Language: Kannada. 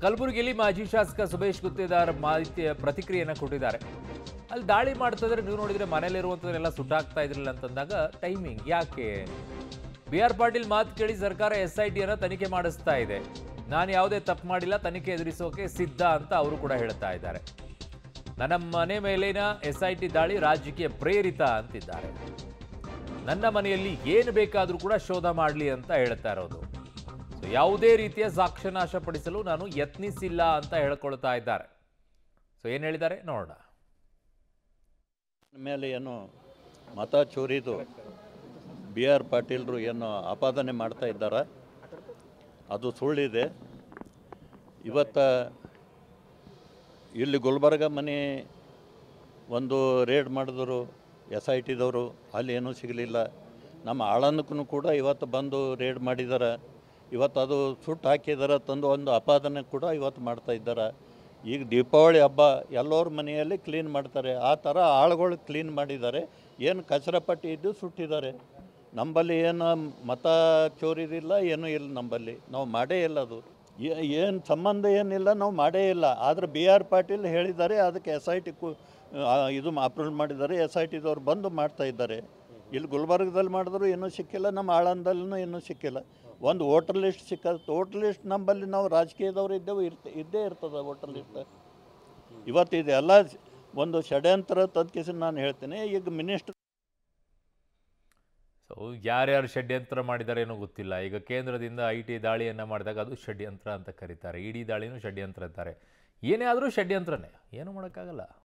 ಕಲಬುರಗಿಯಲ್ಲಿ ಮಾಜಿ ಶಾಸಕ ಸುಬೇಶ್ ಗುತ್ತೇದಾರ್ ಮಾಹಿತಿಯ ಪ್ರತಿಕ್ರಿಯೆಯನ್ನು ಕೊಟ್ಟಿದ್ದಾರೆ. ಅಲ್ಲಿ ದಾಳಿ ಮಾಡ್ತಿದ್ರೆ ನೀವು ನೋಡಿದ್ರೆ ಮನೆಯಲ್ಲಿರುವಂಥದ್ದನ್ನೆಲ್ಲ ಸುಟ್ಟಾಕ್ತಾ ಇದ್ರಲ್ಲ ಅಂತಂದಾಗ ಟೈಮಿಂಗ್ ಯಾಕೆ? ಬಿ.ಆರ್. ಪಾಟೀಲ್ ಮಾತು ಕೇಳಿ ಸರ್ಕಾರ SITಯನ್ನು ತನಿಖೆ ಮಾಡಿಸ್ತಾ ಇದೆ. ನಾನು ಯಾವುದೇ ತಪ್ಪು ಮಾಡಿಲ್ಲ, ತನಿಖೆ ಎದುರಿಸೋಕೆ ಸಿದ್ಧ ಅಂತ ಅವರು ಕೂಡ ಹೇಳ್ತಾ ಇದ್ದಾರೆ. ನನ್ನ ಮನೆ ಮೇಲಿನ SIT ದಾಳಿ ರಾಜಕೀಯ ಪ್ರೇರಿತ ಅಂತಿದ್ದಾರೆ. ನನ್ನ ಮನೆಯಲ್ಲಿ ಏನು ಬೇಕಾದರೂ ಕೂಡ ಶೋಧ ಮಾಡಲಿ ಅಂತ ಹೇಳ್ತಾ ಇರೋದು. ಯಾವುದೇ ರೀತಿಯ ಸಾಕ್ಷ್ಯ ನಾಶಪಡಿಸಲು ನಾನು ಯತ್ನಿಸಿಲ್ಲ ಅಂತ ಹೇಳ್ಕೊಳ್ತಾ ಇದ್ದಾರೆ. ಏನು ಹೇಳಿದ್ದಾರೆ ನೋಡೋಣ. ಮೇಲೆ ಏನು ಮತ ಚೋರಿದು ಬಿ.ಆರ್. ಪಾಟೀಲ್ರು ಏನು ಆಪಾದನೆ ಮಾಡ್ತಾ ಇದ್ದಾರೆ ಅದು ಸುಳ್ಳಿದೆ. ಇವತ್ತು ಇಲ್ಲಿ ಗುಲ್ಬರ್ಗ ಮನೆ ಒಂದು ರೇಡ್ ಮಾಡಿದ್ರು SITದವರು, ಅಲ್ಲಿ ಏನೂ ಸಿಗಲಿಲ್ಲ. ನಮ್ಮ ಆಳಂದಕ್ಕೂ ಕೂಡ ಇವತ್ತು ಬಂದು ರೇಡ್ ಮಾಡಿದ್ದಾರೆ. ಇವತ್ತು ಅದು ಸುಟ್ಟು ಹಾಕಿದ್ದಾರೆ ತಂದು ಒಂದು ಆಪಾದನೆ ಕೂಡ ಇವತ್ತು ಮಾಡ್ತಾ ಇದ್ದಾರೆ. ಈಗ ದೀಪಾವಳಿ ಹಬ್ಬ ಎಲ್ಲರ ಮನೆಯಲ್ಲಿ ಕ್ಲೀನ್ ಮಾಡ್ತಾರೆ, ಆ ಥರ ಆಳುಗಳು ಕ್ಲೀನ್ ಮಾಡಿದ್ದಾರೆ. ಏನು ಕಚರ ಪಟ್ಟಿ ಇದ್ದು ಸುಟ್ಟಿದ್ದಾರೆ. ನಂಬಲ್ಲಿ ಏನು ಮತ ಚೋರಿದಿಲ್ಲ, ಏನೂ ಇಲ್ಲ. ನಂಬಲ್ಲಿ ನಾವು ಮಾಡೇ ಇಲ್ಲ. ಅದು ಏನು ಸಂಬಂಧ ಏನಿಲ್ಲ, ನಾವು ಮಾಡೇ ಇಲ್ಲ. ಆದರೆ ಬಿ.ಆರ್. ಪಾಟೀಲ್ ಹೇಳಿದ್ದಾರೆ, ಅದಕ್ಕೆ SIT ಇದು ಅಪ್ರೂವ್ ಮಾಡಿದ್ದಾರೆ. SITದವ್ರು ಬಂದು ಮಾಡ್ತಾ ಇದ್ದಾರೆ. ಇಲ್ಲಿ ಗುಲ್ಬರ್ಗದಲ್ಲಿ ಮಾಡಿದ್ರು ಏನೂ ಸಿಕ್ಕಿಲ್ಲ, ನಮ್ಮ ಆಳಂದಲ್ಲೂ ಏನೂ ಸಿಕ್ಕಿಲ್ಲ. ಒಂದು ವೋಟರ್ ಲಿಸ್ಟ್ ಸಿಕ್ಕದು. ವೋಟರ್ ಲಿಸ್ಟ್ ನಂಬಲ್ಲಿ ನಾವು ರಾಜಕೀಯದವರು ಇದ್ದೇವೆ, ಇದ್ದೇ ಇರ್ತದೆ ವೋಟರ್ ಲಿಸ್ಟ್. ಇವತ್ತು ಇದೆಲ್ಲ ಒಂದು ಷಡ್ಯಂತ್ರ ತದ್ಕಿಸಿ ನಾನು ಹೇಳ್ತೀನಿ. ಈಗ ಮಿನಿಸ್ಟರ್ ಯಾರ್ಯಾರು ಷಡ್ಯಂತ್ರ ಮಾಡಿದ್ದಾರೆ ಏನೋ ಗೊತ್ತಿಲ್ಲ. ಈಗ ಕೇಂದ್ರದಿಂದ IT ದಾಳಿಯನ್ನು ಮಾಡಿದಾಗ ಅದು ಷಡ್ಯಂತ್ರ ಅಂತ ಕರೀತಾರೆ. ED ದಾಳಿನೂ ಷಡ್ಯಂತ್ರ ಅಂತಾರೆ. ಏನೇ ಆದರೂ ಷಡ್ಯಂತ್ರನೇ, ಏನು ಮಾಡೋಕ್ಕಾಗಲ್ಲ.